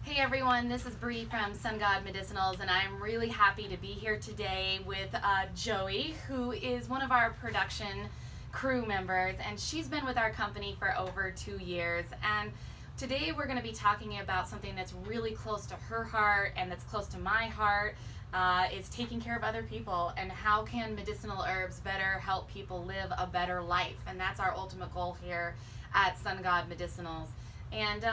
Hey everyone, this is Bree from God Medicinals, and I'm really happy to be here today with Joey, who is one of our production crew members, and she's been with our company for over 2 years. And today we're going to be talking about something that's really close to her heart and that's close to my heart, is taking care of other people, and how can medicinal herbs better help people live a better life. And that's our ultimate goal here at God Medicinals. And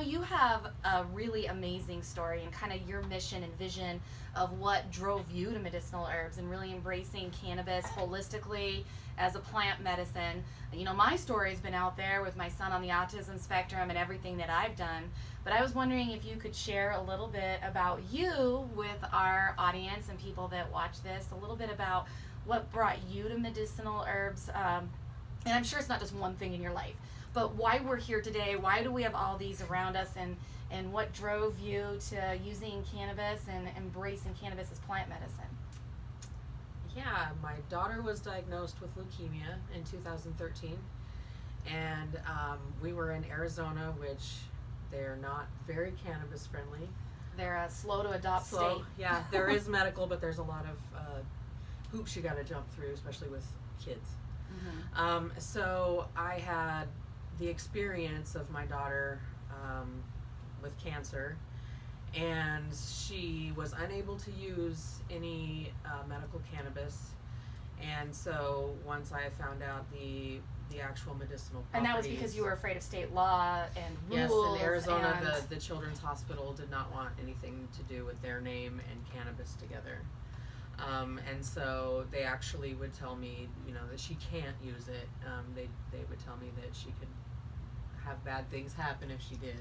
you have a really amazing story and kind of your mission and vision of what drove you to medicinal herbs and really embracing cannabis holistically as a plant medicine. My story's been out there with my son on the autism spectrum and everything that I've done, but I was wondering if you could share a little bit about you with our audience and people that watch this, a little bit about what brought you to medicinal herbs. And I'm sure it's not just one thing in your life, but why we're here today, why do we have all these around us, and what drove you to using cannabis and embracing cannabis as plant medicine? Yeah, my daughter was diagnosed with leukemia in 2013, and we were in Arizona, which they're not very cannabis friendly. They're a slow to adopt state. Yeah, there is medical, but there's a lot of hoops you got to jump through, especially with kids. Mm-hmm. So I had the experience of my daughter with cancer, and she was unable to use any medical cannabis. And so once I found out the actual medicinal properties, And that was because you were afraid of state law and yes, rules. in Arizona, and the Children's Hospital did not want anything to do with their name and cannabis together. And so they actually would tell me, that she can't use it. They would tell me that she could have bad things happen if she did.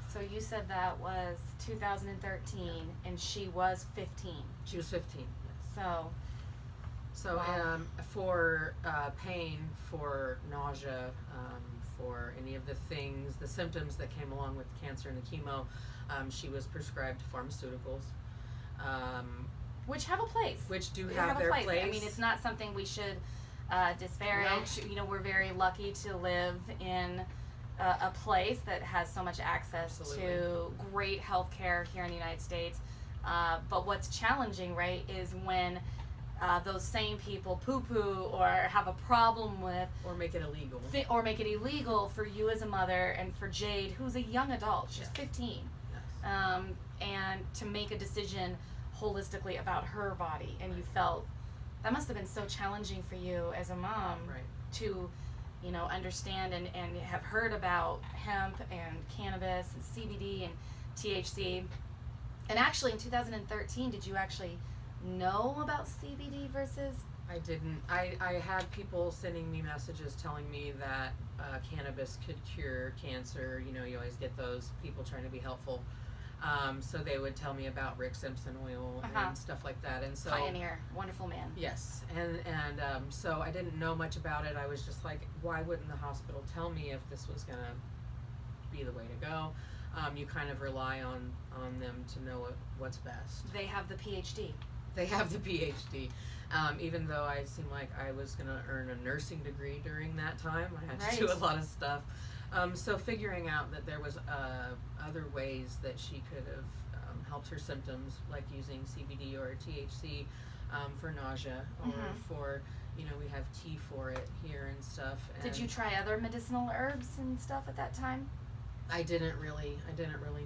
So you said that was 2013, and she was 15. She was 15. Yes. So Wow. for pain, for nausea, for any of the symptoms that came along with cancer and the chemo, she was prescribed pharmaceuticals. Which have a place. Which do They have their place. place. I mean, it's not something we should disparage. No. We're very lucky to live in a place that has so much access Absolutely. to great health care here in the United States. But what's challenging, right, is when those same people poo-poo or have a problem with, Or make it illegal. or make it illegal for you as a mother and for Jade, who's a young adult. She's Yes. 15. Yes. And to make a decision holistically about her body, and you felt that must have been so challenging for you as a mom, Right. to understand and have heard about hemp and cannabis and CBD and THC. And actually in 2013, did you actually know about CBD versus? I didn't. I had people sending me messages telling me that cannabis could cure cancer. You always get those people trying to be helpful. So they would tell me about Rick Simpson oil and stuff like that. And so Pioneer, wonderful man. yes, and so I didn't know much about it. I was just like, why wouldn't the hospital tell me if this was gonna be the way to go? You kind of rely on them to know what's best. They have the PhD. They have the PhD. Even though I seemed like I was gonna earn a nursing degree during that time, I had to do a lot of stuff. So figuring out that there was other ways that she could have helped her symptoms, like using CBD or THC for nausea, or for, we have tea for it here and stuff. And Did you try other medicinal herbs and stuff at that time? I didn't really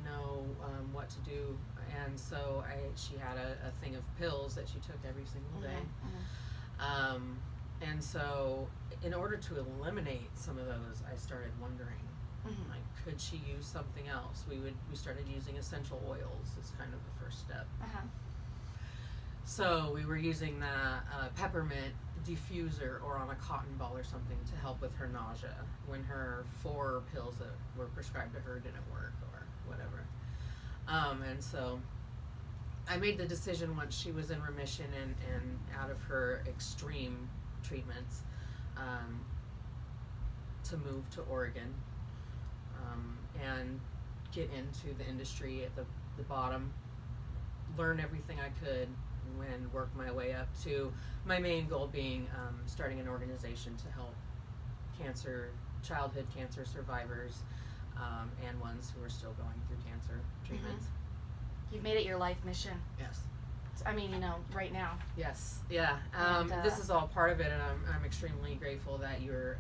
know what to do, and so she had a thing of pills that she took every single day. And so in order to eliminate some of those, I started wondering, like, could she use something else? We started using essential oils as kind of the first step. So we were using the peppermint diffuser or on a cotton ball or something to help with her nausea when her 4 pills that were prescribed to her didn't work or whatever. And so I made the decision once she was in remission and out of her extreme treatments, to move to Oregon and get into the industry at the bottom, learn everything I could, and work my way up to my main goal being starting an organization to help childhood cancer survivors and ones who are still going through cancer treatments. You've made it your life mission. Yes. I mean, right now. Yes. Yeah. And, this is all part of it, and I'm extremely grateful that you're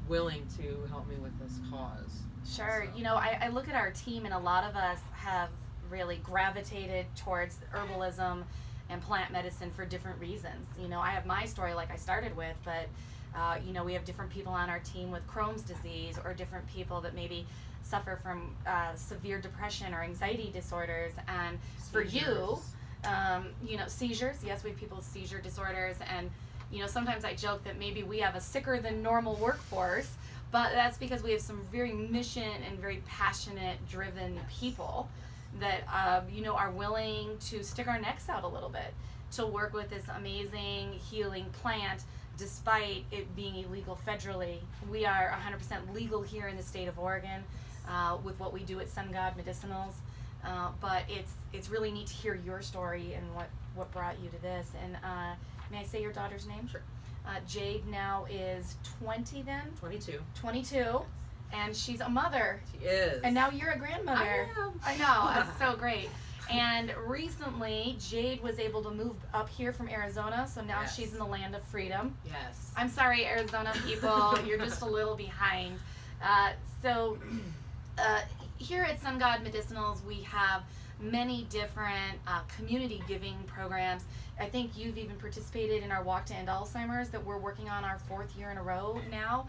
willing to help me with this cause. Sure. So. I look at our team, and a lot of us have really gravitated towards herbalism and plant medicine for different reasons. I have my story like I started with, but we have different people on our team with Crohn's disease, or different people that maybe suffer from severe depression or anxiety disorders. And for you, seizures. Yes, we have people with seizure disorders, and sometimes I joke that maybe we have a sicker than normal workforce, but that's because we have some very mission and very passionate, driven people that are willing to stick our necks out a little bit to work with this amazing healing plant, despite it being illegal federally. We are 100% legal here in the state of Oregon with what we do at God Medicinals, but it's really neat to hear your story and what brought you to this. And may I say your daughter's name? Sure. Jade now is 20 then? 22. 22. And she's a mother. She is. And now you're a grandmother. I know. That's so great. And recently, Jade was able to move up here from Arizona, so now she's in the land of freedom. Yes. I'm sorry, Arizona people, you're just a little behind. Here at God Medicinals, we have many different community giving programs. I think you've even participated in our Walk to End Alzheimer's that we're working on our 4th year in a row now.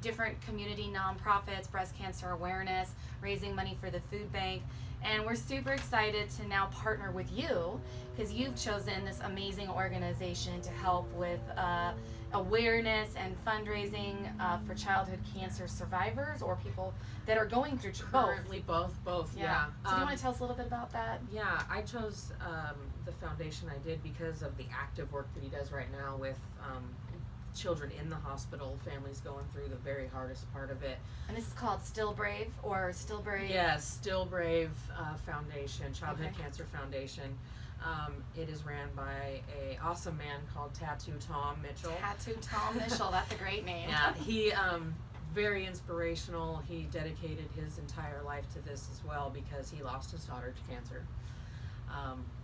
Different community nonprofits, breast cancer awareness, raising money for the food bank. And we're super excited to now partner with you, because you've chosen this amazing organization to help with awareness and fundraising for childhood cancer survivors, or people that are going through Currently both. Yeah. So do you want to tell us a little bit about that? Yeah, I chose the foundation I did because of the active work that he does right now with children in the hospital, families going through the very hardest part of it. And this is called Still Brave, or Still Brave? Yes, Still Brave Foundation, Childhood Cancer Foundation. It is ran by a awesome man called Tattoo Tom Mitchell. Tattoo Tom Mitchell, that's a great name. Yeah, he very inspirational. He dedicated his entire life to this as well because he lost his daughter to cancer.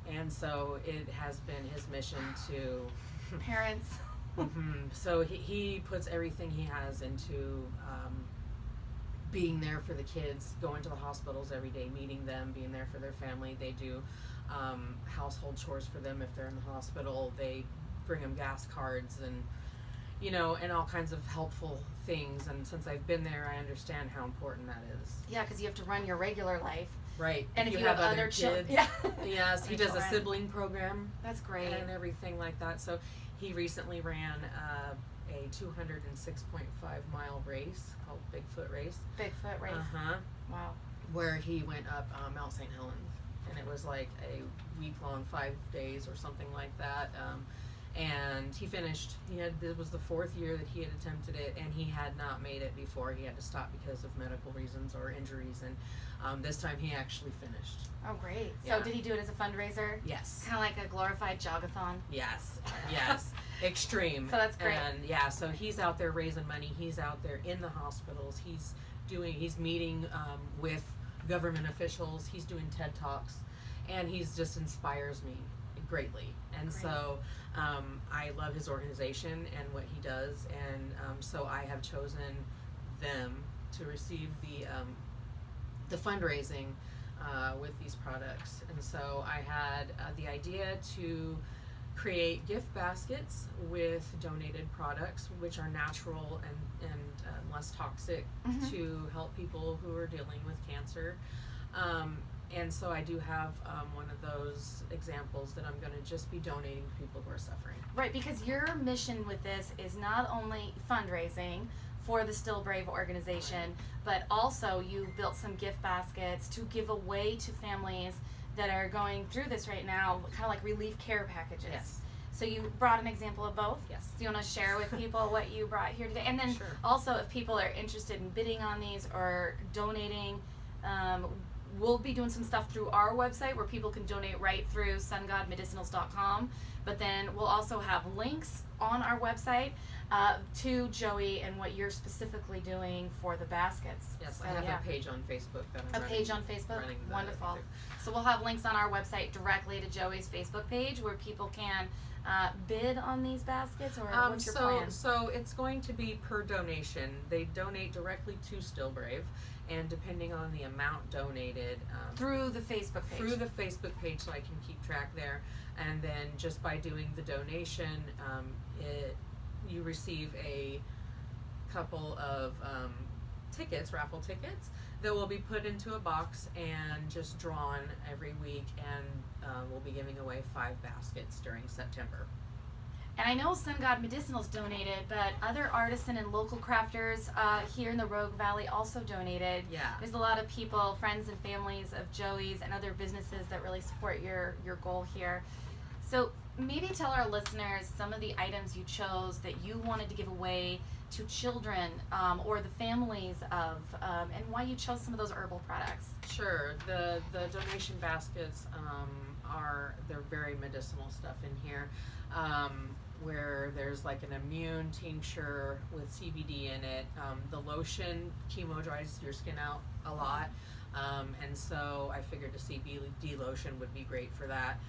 And so it has been his mission to parents. So he puts everything he has into being there for the kids, going to the hospitals every day, meeting them, being there for their family. They do household chores for them if they're in the hospital. They bring them gas cards and and all kinds of helpful things. And since I've been there, I understand how important that is. Yeah, because you have to run your regular life. Right. And if you have other kids. Yes, he does a sibling program. That's great. And everything like that. So he recently ran a 206.5-mile race called Bigfoot Race. Bigfoot Race. Wow. Where he went up Mount St. Helens. And it was like a week-long, 5 days or something like that. And he finished. It was the 4th year that he had attempted it, and he had not made it before. He had to stop because of medical reasons or injuries, and this time he actually finished. Oh, great. Yeah. So did he do it as a fundraiser? Yes. Kind of like a glorified jogathon? Yes. Extreme. So that's great. And yeah, so he's out there raising money. He's out there in the hospitals. He's meeting with government officials. He's doing TED Talks, and he's just inspires me greatly. And Great. So I love his organization and what he does, and so I have chosen them to receive the fundraising with these products. And so I had the idea to create gift baskets with donated products, which are natural and less toxic to help people who are dealing with cancer. And so I do have one of those examples that I'm going to just be donating to people who are suffering. Right, because your mission with this is not only fundraising for the Still Brave organization, but also you built some gift baskets to give away to families that are going through this right now, kind of like relief care packages. Yes. So you brought an example of both? Yes. Do you want to share with people what you brought here today? And then Sure. also, if people are interested in bidding on these or donating, we'll be doing some stuff through our website where people can donate right through sungodmedicinals.com. But then we'll also have links on our website to Joey and what you're specifically doing for the baskets. Yes, So, I have yeah. a page on Facebook that I'm A running. page on Facebook? Running Wonderful. So we'll have links on our website directly to Joey's Facebook page where people can bid on these baskets, or what's your plan? So it's going to be per donation. They donate directly to Still Brave, and depending on the amount donated, Through the Facebook page. through the Facebook page, so I can keep track there. And then just by doing the donation, you receive a couple of tickets, raffle tickets, that will be put into a box and just drawn every week, and we'll be giving away 5 baskets during September. And I know Sun God Medicinals donated, but other artisan and local crafters here in the Rogue Valley also donated. Yeah. There's a lot of people, friends and families of Joey's and other businesses that really support your goal here. So maybe tell our listeners some of the items you chose that you wanted to give away to children or the families of, and why you chose some of those herbal products. Sure. The donation baskets they're very medicinal stuff in here, where there's like an immune tincture with CBD in it. The lotion, chemo dries your skin out a lot, and so I figured a CBD lotion would be great for that.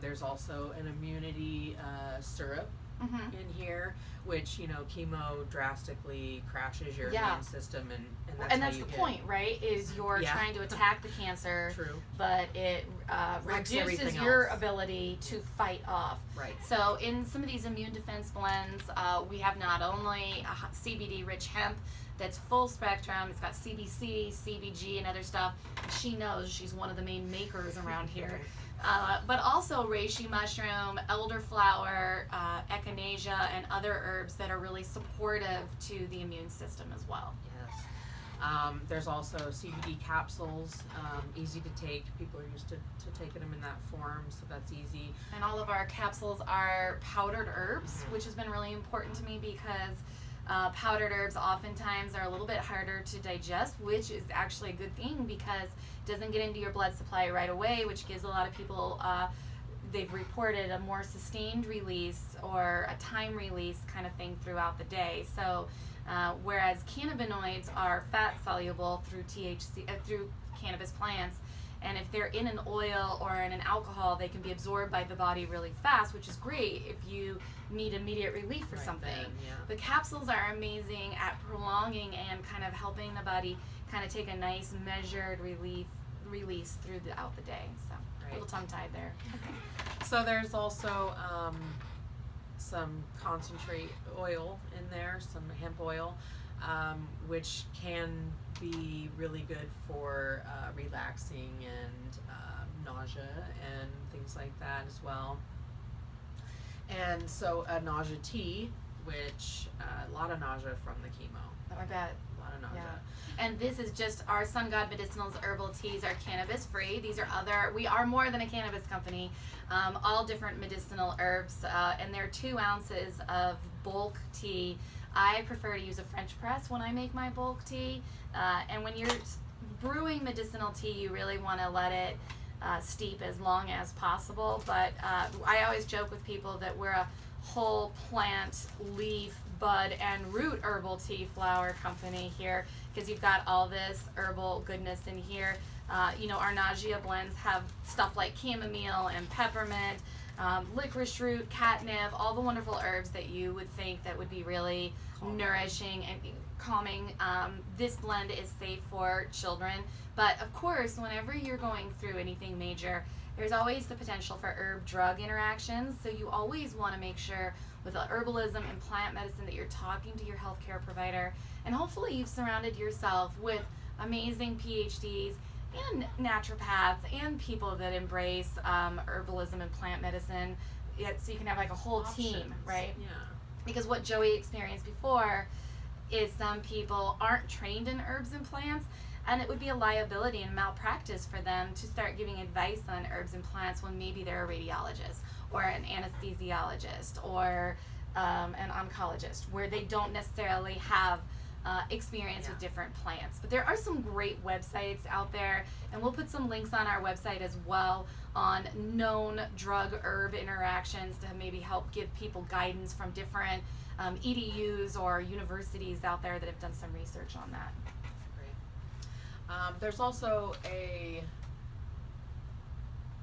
There's also an immunity syrup in here, which, chemo drastically crashes your immune system, and that's the point, right? Is you're trying to attack the cancer, True. But it reduces your ability to fight off. Right. So in some of these immune defense blends, we have not only CBD rich hemp that's full spectrum, it's got CBC, CBG, and other stuff. She knows, she's one of the main makers around here. But also reishi mushroom, elderflower, echinacea, and other herbs that are really supportive to the immune system as well. Yes. There's also CBD capsules, easy to take. People are used to taking them in that form, so that's easy. And all of our capsules are powdered herbs, which has been really important to me because powdered herbs oftentimes are a little bit harder to digest, which is actually a good thing because it doesn't get into your blood supply right away, which gives a lot of people, they've reported a more sustained release or a time release kind of thing throughout the day. So whereas cannabinoids are fat soluble through THC, through cannabis plants, and if they're in an oil or in an alcohol, they can be absorbed by the body really fast, which is great if you need immediate relief for something. Then, yeah. The capsules are amazing at prolonging and kind of helping the body kind of take a nice measured release throughout the day. So a little tongue-tied there. So there's also some concentrate oil in there, some hemp oil, which can be really good for relaxing and nausea and things like that as well. And so a nausea tea, which a lot of nausea from the chemo. I bet. A lot of nausea. Yeah. And this is just our Sun God Medicinals herbal teas are cannabis free. These are we are more than a cannabis company. All different medicinal herbs, and they're 2 ounces of bulk tea. I prefer to use a French press when I make my bulk tea. And when you're brewing medicinal tea, you really want to let it steep as long as possible. But I always joke with people that we're a whole plant, leaf, bud, and root herbal tea flower company here because you've got all this herbal goodness in here. Our nausea blends have stuff like chamomile and peppermint, licorice root, catnip, all the wonderful herbs that you would think that would be really nourishing and calming. This blend is safe for children, but of course, whenever you're going through anything major, there's always the potential for herb-drug interactions, so you always want to make sure with herbalism and plant medicine that you're talking to your healthcare provider, and hopefully you've surrounded yourself with amazing PhDs and naturopaths and people that embrace herbalism and plant medicine, so you can have like a whole team, right? Yeah. Because what Joey experienced before is some people aren't trained in herbs and plants, and it would be a liability and malpractice for them to start giving advice on herbs and plants when maybe they're a radiologist or an anesthesiologist or an oncologist, where they don't necessarily have experience with different plants. But there are some great websites out there, and we'll put some links on our website as well on known drug herb interactions to maybe help give people guidance from different EDUs or universities out there that have done some research on that. Great. There's also a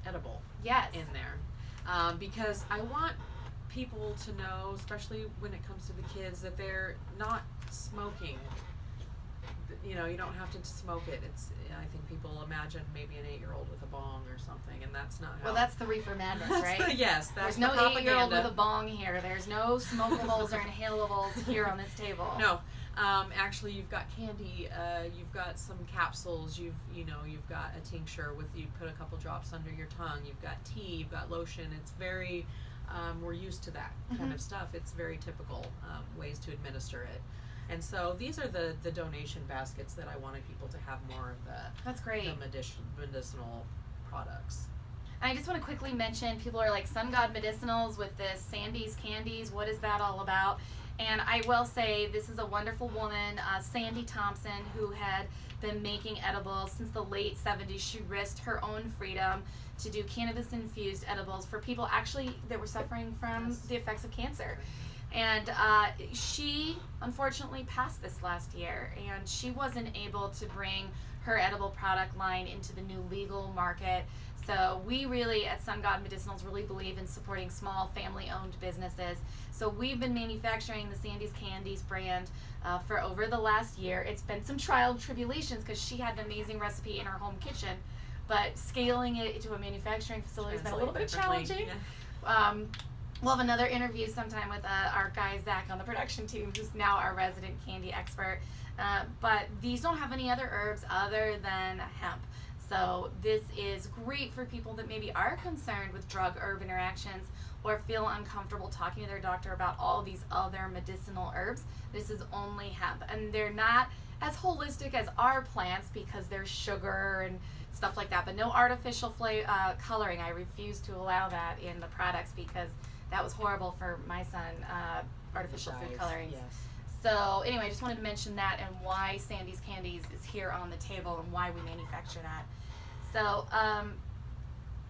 edible in there, because I want people to know, especially when it comes to the kids, that they're not smoking. You know, you don't have to smoke it. I think people imagine maybe an 8-year-old with a bong or something, and that's not how. Well, that's the reefer madness, right? Yes, There's that's no the 8-year-old with a bong here. There's no smokables or inhalables here on this table. No. Actually, you've got candy, you've got some capsules, you've got a tincture with, you put a couple drops under your tongue, you've got tea, you've got lotion. It's very, we're used to that kind of stuff. It's very typical ways to administer it. And so these are the donation baskets that I wanted people to have more of That's great. The medicinal products. And I just want to quickly mention, people are like, Sun God Medicinals with this Sandy's Candies, what is that all about? And I will say, this is a wonderful woman, Sandy Thompson, who had been making edibles since the late 70s. She risked her own freedom to do cannabis-infused edibles for people actually that were suffering from the effects of cancer. And she unfortunately passed this last year, and she wasn't able to bring her edible product line into the new legal market. So we really at Sun God Medicinals really believe in supporting small family-owned businesses. So we've been manufacturing the Sandy's Candies brand for over the last year. It's been some trial and tribulations because she had an amazing recipe in her home kitchen, but scaling it to a manufacturing facility has been a little bit challenging. Yeah. We'll have another interview sometime with our guy Zach on the production team, who's now our resident candy expert. But these don't have any other herbs other than hemp. So this is great for people that maybe are concerned with drug-herb interactions or feel uncomfortable talking to their doctor about all these other medicinal herbs. This is only hemp, and they're not as holistic as our plants because there's sugar and stuff like that, but no artificial coloring. I refuse to allow that in the products because that was horrible for my son, artificial food colorings. Yes. So anyway, I just wanted to mention that and why Sandy's Candies is here on the table and why we manufacture that. So,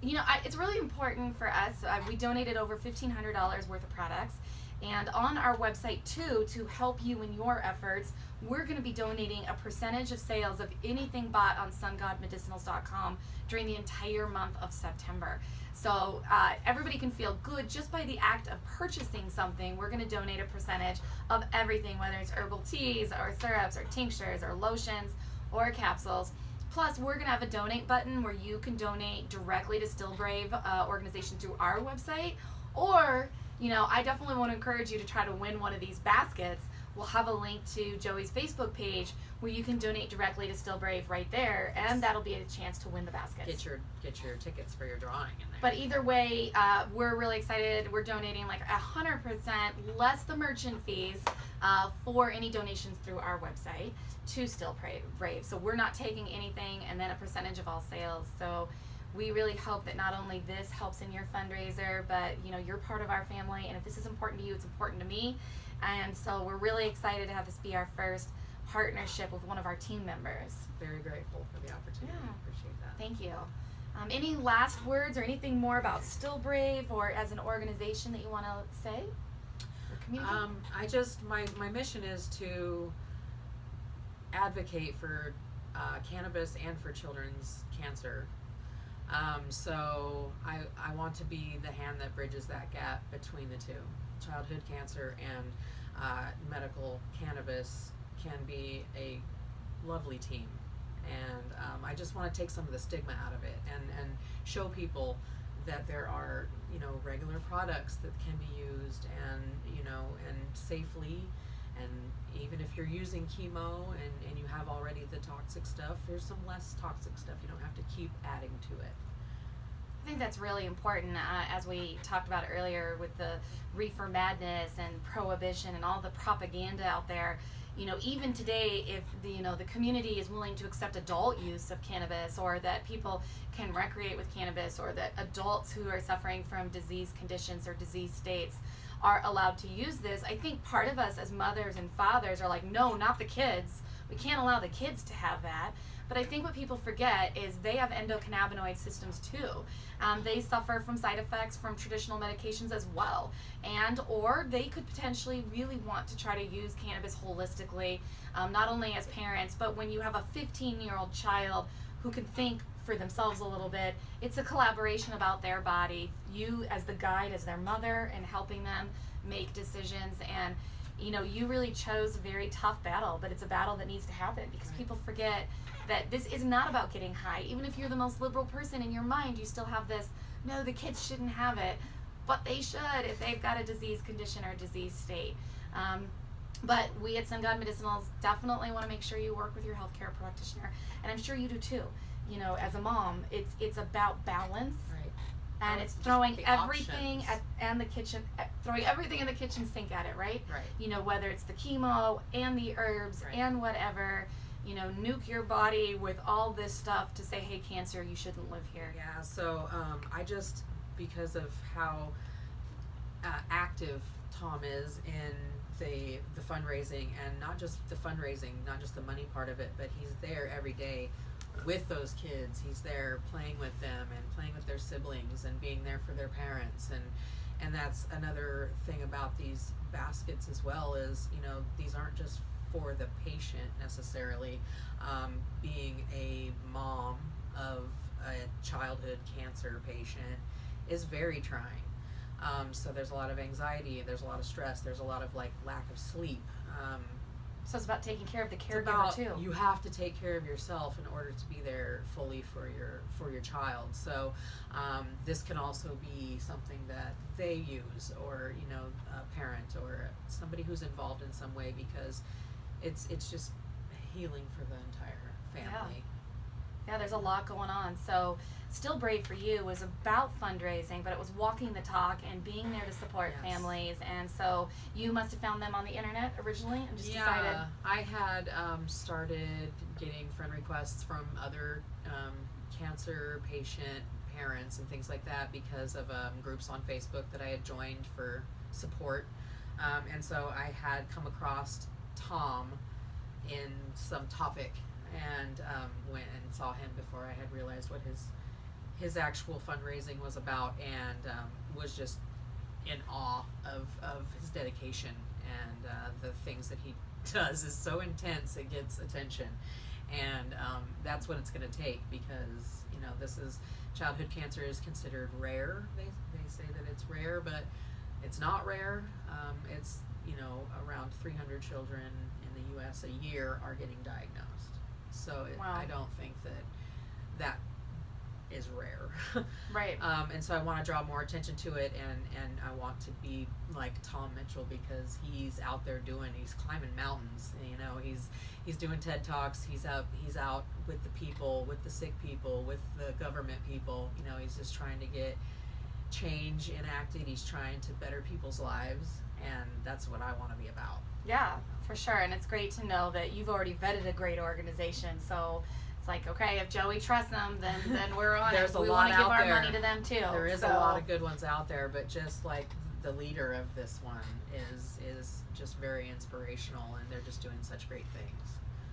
it's really important for us. We donated over $1,500 worth of products. And on our website, too, to help you in your efforts, we're going to be donating a percentage of sales of anything bought on sungodmedicinals.com during the entire month of September. So everybody can feel good just by the act of purchasing something. We're going to donate a percentage of everything, whether it's herbal teas or syrups or tinctures or lotions or capsules. Plus, we're going to have a donate button where you can donate directly to Still Brave organization through our website. Or, I definitely want to encourage you to try to win one of these baskets. We'll have a link to Joey's Facebook page where you can donate directly to Still Brave right there, and that'll be a chance to win the baskets. Get your tickets for your drawing in there. But either way, we're really excited. We're donating like 100% less the merchant fees for any donations through our website to Still Brave. So we're not taking anything, and then a percentage of all sales. So we really hope that not only this helps in your fundraiser, but you're part of our family, and if this is important to you, it's important to me. And so we're really excited to have this be our first partnership with one of our team members. Very grateful for the opportunity. Yeah. Appreciate that. Thank you. Any last words or anything more about Still Brave or as an organization that you want to say? Or communicate? My mission is to advocate for cannabis and for children's cancer. So I want to be the hand that bridges that gap between the two. Childhood cancer and medical cannabis can be a lovely team, and I just want to take some of the stigma out of it and show people that there are regular products that can be used and safely, and even if you're using chemo and you have already the toxic stuff, there's some less toxic stuff. You don't have to keep adding to it. I think that's really important, as we talked about earlier with the reefer madness and prohibition and all the propaganda out there. Even today, if the community is willing to accept adult use of cannabis, or that people can recreate with cannabis, or that adults who are suffering from disease conditions or disease states are allowed to use this. I think part of us as mothers and fathers are like, no, not the kids. We can't allow the kids to have that. But I think what people forget is they have endocannabinoid systems too. They suffer from side effects from traditional medications as well. And or they could potentially really want to try to use cannabis holistically, not only as parents, but when you have a 15-year-old child who can think for themselves a little bit, it's a collaboration about their body. You as the guide, as their mother, and helping them make decisions. And you really chose a very tough battle, but it's a battle that needs to happen because people forget that this is not about getting high. Even if you're the most liberal person in your mind, you still have this, no, the kids shouldn't have it, but they should if they've got a disease condition or a disease state. But we at Sun God Medicinals definitely want to make sure you work with your healthcare practitioner, and I'm sure you do too. As a mom, it's about balance. Right. And it's throwing everything in the kitchen sink at it, right? Right. Whether it's the chemo and the herbs and whatever, nuke your body with all this stuff to say, hey, cancer, you shouldn't live here. Yeah, so I just, because of how active Tom is in the fundraising, and not just the fundraising, not just the money part of it, but he's there every day with those kids. He's there playing with them and playing with their siblings and being there for their parents, and that's another thing about these baskets as well, is these aren't just for the patient necessarily. Being a mom of a childhood cancer patient is very trying. So there's a lot of anxiety, there's a lot of stress, there's a lot of lack of sleep. So it's about taking care of the caregiver too. You have to take care of yourself in order to be there fully for your child. So this can also be something that they use, or a parent or somebody who's involved in some way, because it's just healing for the entire family. Yeah, there's a lot going on. So Still Brave for You was about fundraising, but it was walking the talk and being there to support families. And so you must have found them on the internet originally and just decided. I had started getting friend requests from other cancer patient parents and things like that because of groups on Facebook that I had joined for support. And so I had come across Tom in some topic, and went and saw him before I had realized what his actual fundraising was about, and was just in awe of his dedication, and the things that he does is so intense it gets attention, and that's what it's going to take, because this is childhood cancer is considered rare. They say that it's rare, but it's not rare. It's around 300 children in the U.S. a year are getting diagnosed. So I don't think that is rare. Right. And so I want to draw more attention to it, and I want to be like Tom Mitchell, because he's out there he's climbing mountains. He's doing TED Talks. He's out with the people, with the sick people, with the government people. He's just trying to get change enacted. He's trying to better people's lives, and that's what I want to be about. Yeah, for sure. And it's great to know that you've already vetted a great organization. So it's like, okay, if Joey trusts them, then we're on There's it. We a want lot to give out our there. money to them too. There is a lot of good ones out there, but just like the leader of this one is just very inspirational, and they're just doing such great things.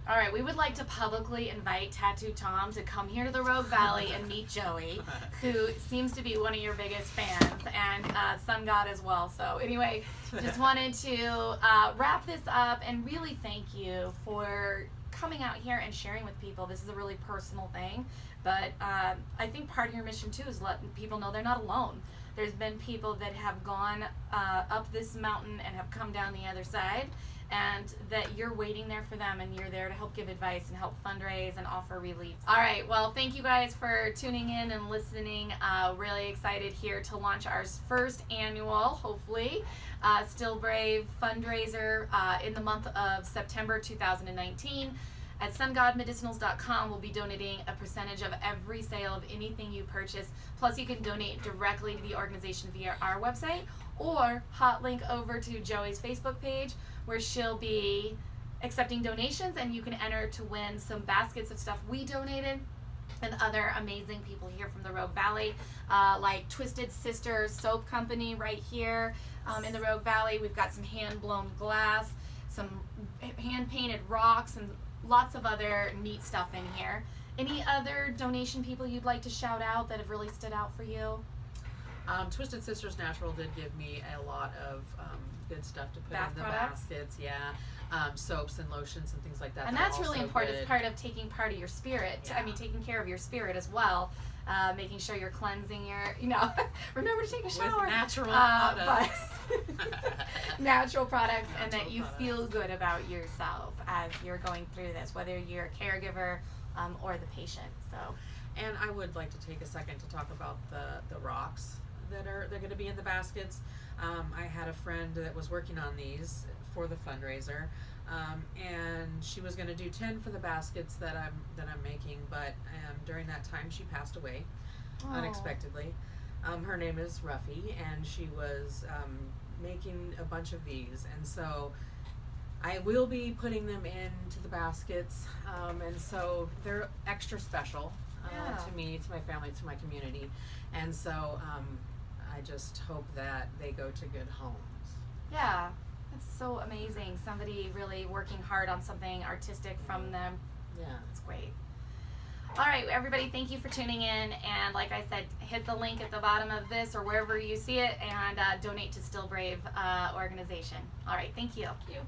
All right, we would like to publicly invite Tattoo Tom to come here to the Rogue Valley and meet Joey, who seems to be one of your biggest fans, and Sun God as well. So anyway, just wanted to wrap this up and really thank you for coming out here and sharing with people. This is a really personal thing, but I think part of your mission too is letting people know they're not alone. There's been people that have gone up this mountain and have come down the other side, and that you're waiting there for them, and you're there to help give advice and help fundraise and offer relief. All right, well, thank you guys for tuning in and listening. Really excited here to launch our first annual, hopefully, Still Brave fundraiser in the month of September 2019. At sungodmedicinals.com, we'll be donating a percentage of every sale of anything you purchase. Plus, you can donate directly to the organization via our website, or hot link over to Joey's Facebook page, where she'll be accepting donations, and you can enter to win some baskets of stuff we donated. and other amazing people here from the Rogue Valley, like Twisted Sisters Soap Company right here in the Rogue Valley. We've got some hand-blown glass, some hand-painted rocks, and lots of other neat stuff in here. Any other donation people you'd like to shout out that have really stood out for you? Twisted Sisters Natural did give me a lot of good stuff to put Bath in the products? baskets. Yeah, soaps and lotions and things like that. And They're that's really also important. good. It's part of taking part of your spirit. Yeah. I mean, taking care of your spirit as well. Making sure you're cleansing your, remember to take a shower. With natural products. Natural products, and that Natural you products. feel good about yourself as you're going through this, whether you're a caregiver or the patient. So, And I would like to take a second to talk about the rocks they're going to be in the baskets. I had a friend that was working on these for the fundraiser, and she was going to do 10 for the baskets that I'm making, but during that time she passed away unexpectedly. Her name is Ruffy, and she was making a bunch of these, and so I will be putting them into the baskets, and so they're extra special to me, to my family, to my community, and so I just hope that they go to good homes. yeah, that's so amazing. Somebody really working hard on something artistic from them. Yeah. That's great. All right, everybody, thank you for tuning in. And like I said, hit the link at the bottom of this or wherever you see it and donate to Still Brave organization. All right, thank you. Thank you.